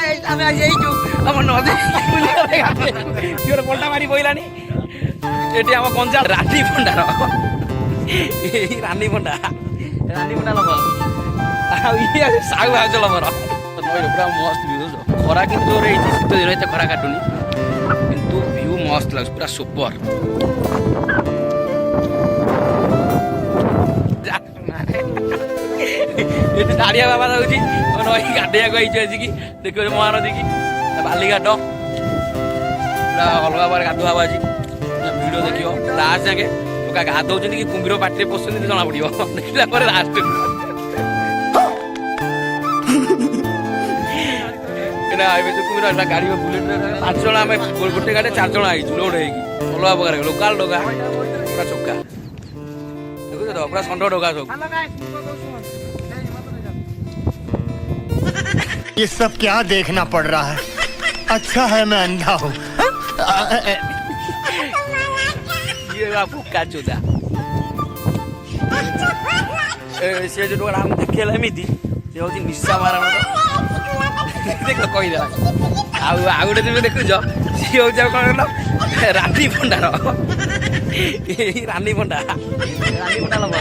ଆମେ ଆଜି ଯାଇଛୁ ଆମ ନଦୀ ପଲ୍ଟା ମାରି ପଇଲାନି ଏଠି ଆମ ଗଞ୍ଜାମ ରାନୀ ଭଣ୍ଡାର ରାନୀ ଭଣ୍ଡା ଲୋକ ଆଉ ଇଏ ସାହୁ ଭାଉଜ ଲଭର ନଈରେ ପୁରା ମସ୍ତ ଭିଉ ଖରା କିନ୍ତୁ ଜୋର ହେଇଛି ଶୀତ ଦିନ ଏତେ ଖରା କାଟୁନି କିନ୍ତୁ ଭିଉ ମସ୍ତ ଲାଗୁଛି ପୁରା ସୁପର ଏଠି ଦାଡ଼ିଆ ବାବା ଯାଉଛି ନଈ ଗାଧେଇବାକୁ ଆଇଛୁ ଆସିକି ଦେଖିବ ମହାନଦୀ କି ବାଲିଘାଟ ପୁରା ଅଲଗା ଭାବରେ ଗାଧୁଆ ହବ ଆଜି ଭିଡ଼ିଓ ଦେଖିବ ଲାଷ୍ଟ ଯାକେ ଲୋକ ଗାଧଉଛନ୍ତି କି କୁମ୍ଭୀର ପାଟିରେ ପଶୁଛନ୍ତି ଜଣା ପଡ଼ିବ ଦେଖିଲା ପରେ ଲାଷ୍ଟ ଏବେ ଯୋଉ କୁମ୍ଭୀର ଗାଡ଼ି ବୁଲେଟ୍ 5 ଜଣ ଆମେ ଗୋଟେ ଗାଡ଼ି 4 ଜଣ ଆଇଛୁ ଲୋଡ଼ ହେଇକି ଅଲଗା ପ୍ରକାର ଲୋକାଲ ଡଗା ପୁରା ଚକା ଦେଖୁଛ ତ ପୁରା ଷଣ୍ଢ ଡଗା ସବୁ ये सब क्या देखना पड़ रहा है अच्छा है मैं अंधा हूँ ये फुका चोदा से जो टोका हम देखेला एमिति से होची निशा मारण देख कहिला आ गोटे तुम देखुछ सी होची कौन रानी भंडार रानी भंडा लभ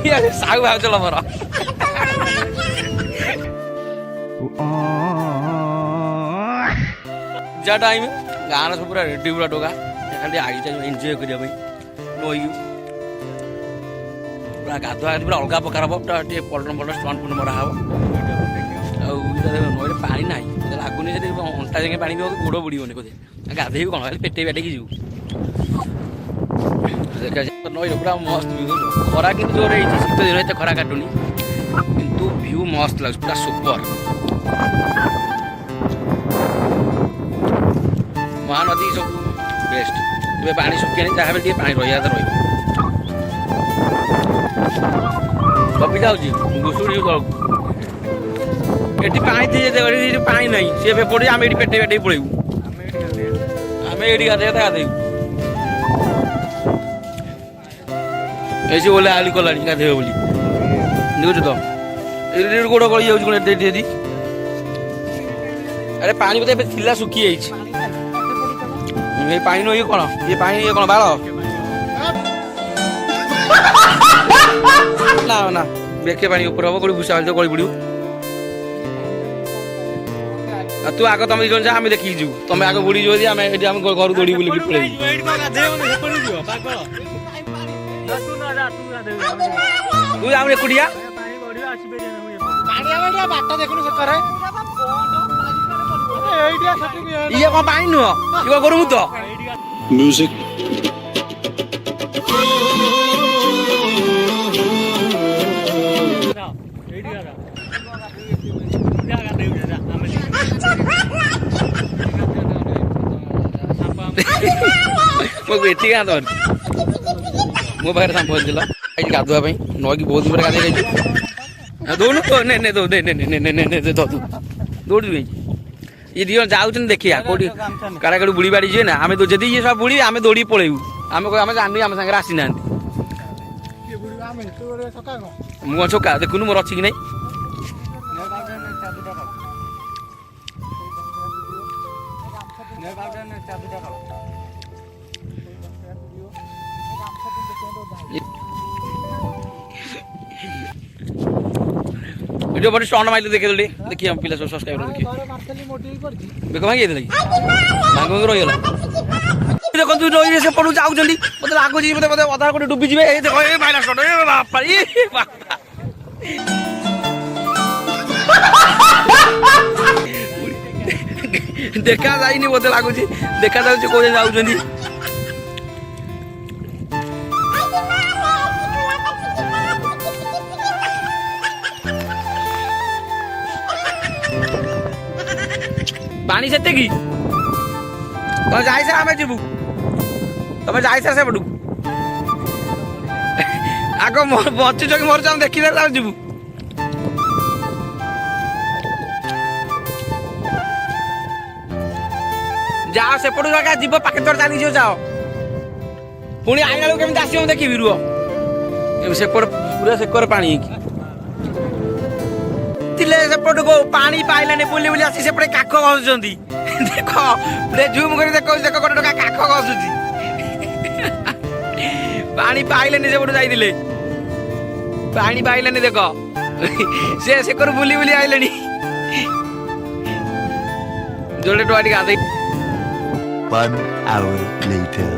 ये साहू भाउज लभर जा टाइम गाँव सब पूरा रेडी पूरा टोका खाली आई एंजय करने नई पूरा गाधुआ पूरा अलग प्रकार हम पल्टन स्टन पुन मरा हम नई पा ना लगुनि अंटा जाए पा गोड़ बुड़बनी बोधे गाधे कौन पेटे बाटेक जीव नई पूरा मस्त भ्यू खरा कि जोर शीत दिन एत खरा काटुनि किंतु भ्यू मस्त लगे पूरा सुपर महानदी सब बेस्ट ए पानी सुखी जहाँ भी पानी रही कपी जाऊँगी घुसुड़ी तलक ये पानी थी पानी ना सी पड़े आम ये पेटे पेटे पड़ेबू आम ये गाधे गाधेबू ऐसे बोले आली कला गाधे बोली देखुच तो ये गोड़ गली जाऊँगी अरे पानी बोधे थिला सुखी जाइए ये पानी नो ये कौन बाल ना ना बेके पानी ऊपर हम कौन भूसा गली पड़ू तू आग तुम जन जा देखी जीव तुम आग बुड़ी जो घर दौड़ी बुल पड़े तू जाऊ एकुटिया ये कौन पानी नुह ये करूँ तो म्यूजिक मो पाखे सांप पहुँचल गाधुआ नई बहुत दिन गाधे दौड़ दे दौड़ ये दिज जाऊँ देखिया कौटी काड़ा काड़ी बुड़ी बाड़ी जी ना आम जदि ये सब बुड़ी आम दौड़ी पलैबू आम जानी आम सागर आसी ना मुझ छका देखुन मोर अच्छी कि नहीं वीडियो बड़ी स्टॉन माइल देखे देखिए हम पिला सब सब्सक्राइबर देखिए बेक भांगी जाइए भांग रही गला देखो तू नई से पड़ू जाऊँ मतलब लागू जी मतलब अधा कोटी डुबी जाए देखो ये माइला शॉट ये बापा ये देखा जाइनी बोलते लागू देखा जाऊँ कौन जाऊँ पानी से की तुम जाई से आम जीवु तुम जाई से पड़ू आग बचुच कि मर जाऊँ देखी जीवु जाओ से पड़ू जगह जीव पाखे तोर चली जाओ पुणी आईला बेलू केमी आस देखी रुह से पूरा सेकर पानी ଯାଇଥିଲେ ସେପଟକୁ ପାଣି ପାଇଲାନି ବୁଲି ବୁଲି ଆସି ସେପଟେ କାଖ ଘସୁଛନ୍ତି ଦେଖ ଜୁମ୍ କରି ଦେଖ ଦେଖ ଗୋଟେ ଟୋକା କାଖ ଘସୁଛି ପାଣି ପାଇଲେନି ସେପଟୁ ଯାଇଥିଲେ ପାଣି ପାଇଲେନି ଦେଖ ସେ ସେକରୁ ବୁଲି ବୁଲି ଆଇଲେଣି जोड़े टोआटी गाते 1 hour later.